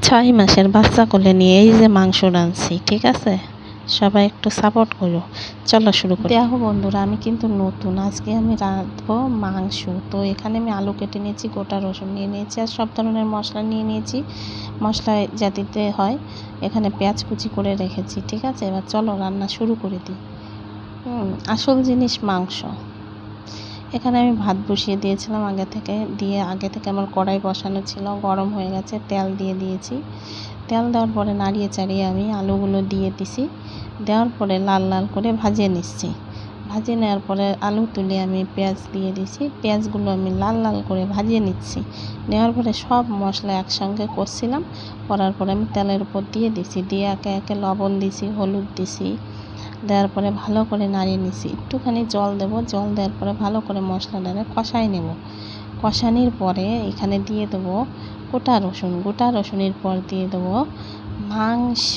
6 মাসের বাচ্চা কোলে নিয়ে এই যে মাংস রাঁধছি, ঠিক আছে? সবাই একটু সাপোর্ট করো। চলো শুরু করি। দেখো বন্ধুরা, আমি কিন্তু নতুন, আজকে আমি রাঁধবো মাংস। তো এখানে আমি আলু কেটে নিয়েছি, গোটা রসুন নিয়ে নিয়েছি, আর সব ধরনের মশলা নিয়ে নিয়েছি। মশলা যা দিতে হয়, এখানে পেঁয়াজ কুচি করে রেখেছি, ঠিক আছে? এবার চলো রান্না শুরু করে দিই। আসল জিনিস মাংস। এখানে আমি ভাত বসিয়ে দিয়েছিলাম আগে থেকে আমার কড়াই বসানো ছিল, গরম হয়ে গেছে, তেল দিয়ে দিয়েছি। তেল দেওয়ার পরে নাড়িয়ে চাড়িয়ে আমি আলুগুলো দিয়ে দিছি। দেওয়ার পরে লাল লাল করে ভাজিয়ে নিচ্ছি। ভাজিয়ে নেওয়ার পরে আলু তুলে আমি পেঁয়াজ দিয়ে দিছি। পেঁয়াজগুলো আমি লাল লাল করে ভাজিয়ে নিচ্ছি। নেওয়ার পরে সব মশলা একসঙ্গে কষছিলাম। করার পরে আমি তেলের উপর দিয়ে দিছি, দিয়ে একে একে লবণ দিছি, হলুদ দিছি। দেওয়ার পরে ভালো করে নাড়িয়ে নিছি। একটুখানি জল দেব, জল দেওয়ার পরে ভালো করে মশলাটাকে কষাই নেব। কষানির পরে এখানে দিয়ে দেবো গোটা রসুনের পর দিয়ে দেবো মাংস,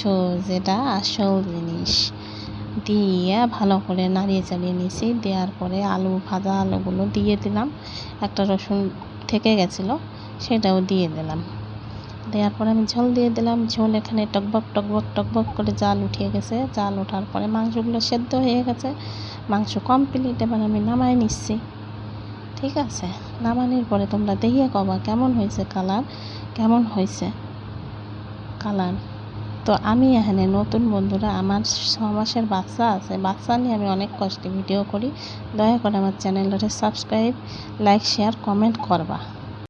যেটা আসল জিনিস, দিয়ে ভালো করে নাড়িয়ে চালিয়ে নিছি। দেওয়ার পরে ভাজা আলুগুলো দিয়ে দিলাম। একটা রসুন থেকে গেছিলো, সেটাও দিয়ে দিলাম। দেওয়ার পরে আমি ঝোল দিয়ে দিলাম। ঝোল এখানে টকবক করে জাল উঠিয়ে গেছে। জাল ওঠার পরে মাংসগুলো সেদ্ধ হয়ে গেছে। মাংস কমপ্লিট। এবার আমি নামাই নিচ্ছি, ঠিক আছে? নামানোর পরে তোমরা দেখিয়ে কবা কেমন হয়েছে কালার। তো আমি এখানে নতুন বন্ধুরা, আমার 6 মাসের বাচ্চা আছে। বাচ্চা নিয়ে আমি অনেক কষ্টে ভিডিও করি। দয়া করে আমার চ্যানেলটাকে সাবস্ক্রাইব, লাইক, শেয়ার, কমেন্ট করবা।